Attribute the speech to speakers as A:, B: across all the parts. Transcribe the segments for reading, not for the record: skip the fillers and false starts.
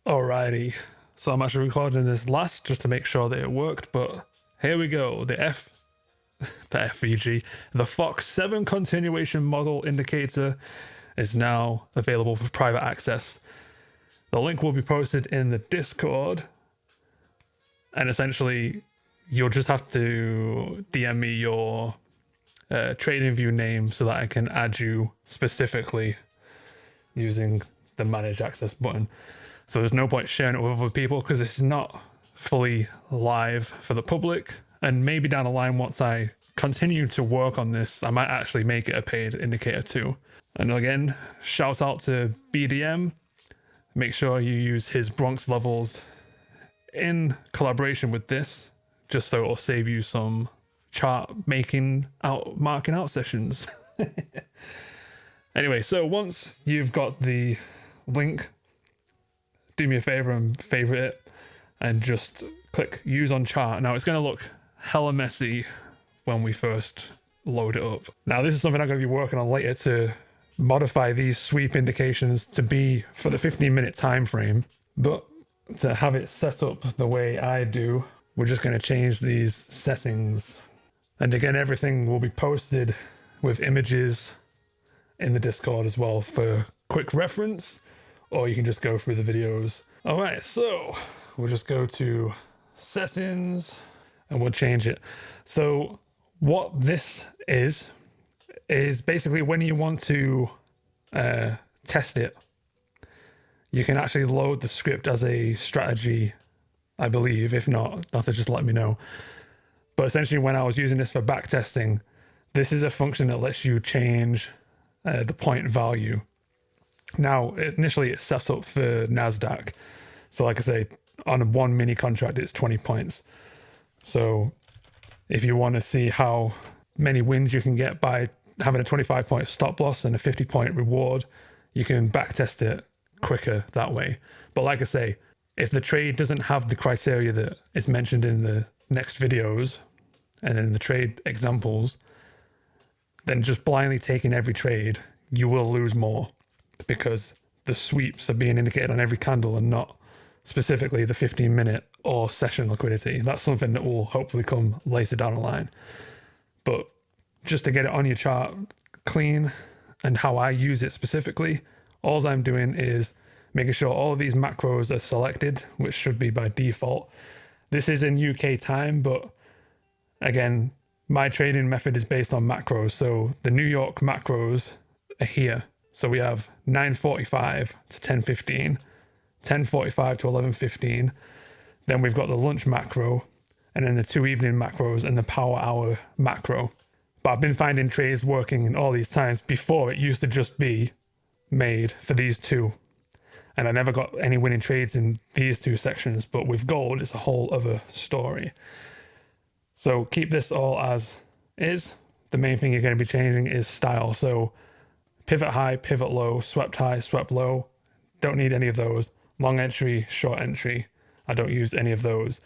A: Alrighty, so I'm actually recording this last just to make sure that it worked, but here we go. The FVG, the Fox7 continuation model indicator is now available for private access. The link will be posted in the Discord, and essentially you'll just have to DM me your TradingView name so that I can add you specifically using the manage access button. So there's no point sharing it with other people because it's not fully live for the public. And maybe down the line, once I continue to work on this, I might actually make it a paid indicator too. And again, shout out to BDM. Make sure you use his Bronx levels in collaboration with this, just so it'll save you some chart marking out sessions. Anyway, so once you've got the link, do me a favor and favorite it and just click use on chart. Now it's going to look hella messy when we first load it up. Now this is something I'm going to be working on later to modify these sweep indications to be for the 15-minute time frame, but to have it set up the way I do, we're just going to change these settings. And again, everything will be posted with images in the Discord as well for quick reference, or you can just go through the videos. All right, so we'll just go to settings and we'll change it. So what this is basically when you want to test it, you can actually load the script as a strategy, I believe. If not, you'll have to just let me know. But essentially when I was using this for back testing, this is a function that lets you change the point value. Now, initially it's set up for NASDAQ. So like I say, on one mini contract, it's 20 points. So if you want to see how many wins you can get by having a 25-point stop loss and a 50-point reward, you can backtest it quicker that way. But like I say, if the trade doesn't have the criteria that is mentioned in the next videos and in the trade examples, then just blindly taking every trade, you will lose more because the sweeps are being indicated on every candle and not specifically the 15-minute or session liquidity. That's something that will hopefully come later down the line. But just to get it on your chart clean and how I use it specifically, all I'm doing is making sure all of these macros are selected, which should be by default. This is in UK time, but again, my trading method is based on macros. So the New York macros are here. So we have 9:45 to 10:15, 10:45 to 11:15. Then we've got the lunch macro, and then the two evening macros and the power hour macro. But I've been finding trades working in all these times. Before, it used to just be made for these two. And I never got any winning trades in these two sections. But with gold, it's a whole other story. So keep this all as is. The main thing you're going to be changing is style. So pivot high, pivot low, swept high, swept low. Don't need any of those. Long entry, short entry. I don't use any of those.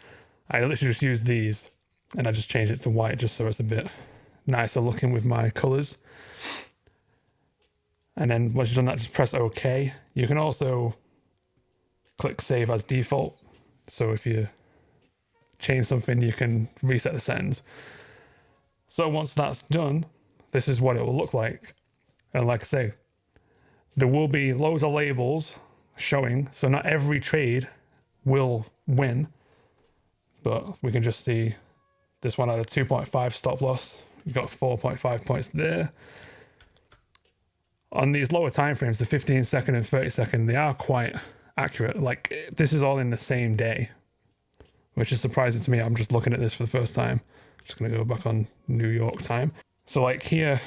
A: I literally just use these and I just change it to white just so it's a bit nicer looking with my colors. And then once you've done that, just press OK. You can also click save as default. So if you change something, you can reset the settings. So once that's done, this is what it will look like. And like I say, there will be loads of labels showing, so not every trade will win, but we can just see this one had a 2.5 stop loss. You've got 4.5 points there. On these lower time frames, the 15 second and 30 second, they are quite accurate. Like this is all in the same day, which is surprising to me. I'm just looking at this for the first time. Just gonna go back on New York time. So like here,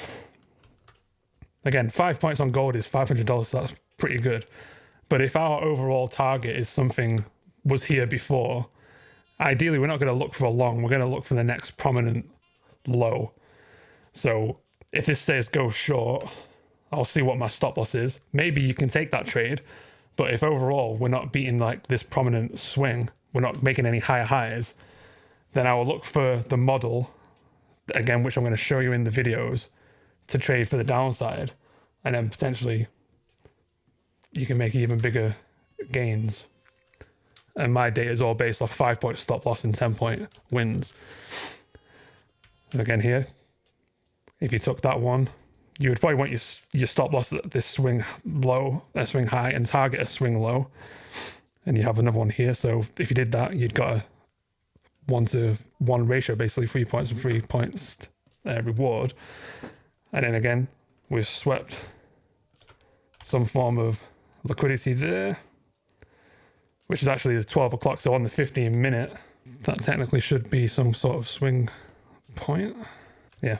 A: again, 5 points on gold is $500, so that's pretty good. But if our overall target is something was here before, ideally we're not going to look for a long, we're going to look for the next prominent low. So if this says go short, I'll see what my stop loss is. Maybe you can take that trade, but if overall we're not beating like this prominent swing, we're not making any higher highs, then I will look for the model, again, which I'm going to show you in the videos, to trade for the downside, and then potentially you can make even bigger gains. And my data is all based off 5-point stop loss and 10-point wins. And again here, if you took that one, you would probably want your stop loss at this swing low, a swing high, and target a swing low. And you have another one here. So if you did that, you'd got a 1-to-1 ratio, basically 3 points and 3 points reward. And then again, we've swept some form of liquidity there, which is actually the 12 o'clock. So on the 15-minute, that technically should be some sort of swing point. Yeah,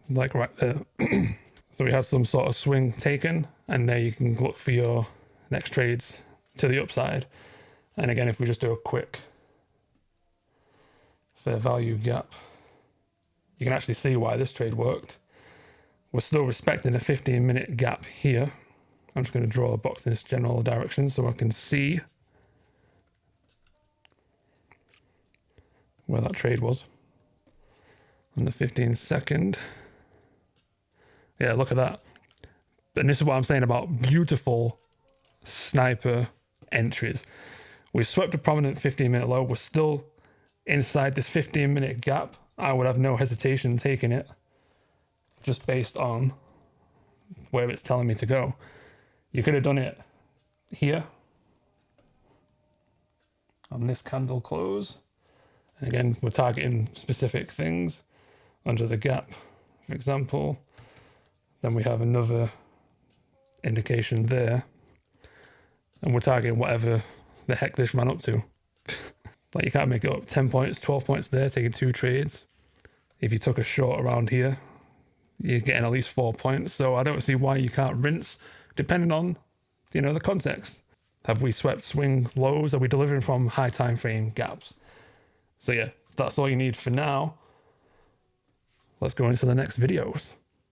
A: like right there. So we had some sort of swing taken, and there you can look for your next trades to the upside. And again, if we just do a quick fair value gap, you can actually see why this trade worked. We're still respecting a 15-minute gap here. I'm just going to draw a box in this general direction so I can see where that trade was on the 15-second. Yeah, look at that. And this is what I'm saying about beautiful sniper entries. We swept a prominent 15-minute low. We're still inside this 15-minute gap. I would have no hesitation taking it just based on where it's telling me to go. You could have done it here on this candle close. And again, we're targeting specific things under the gap, for example. Then we have another indication there. And we're targeting whatever the heck this ran up to. Like, you can't make it up. 10 points, 12 points there, taking 2 trades. If you took a short around here, you're getting at least 4 points. So I don't see why you can't rinse, depending on, the context. Have we swept swing lows? Are we delivering from high time frame gaps? So yeah, that's all you need for now. Let's go into the next videos.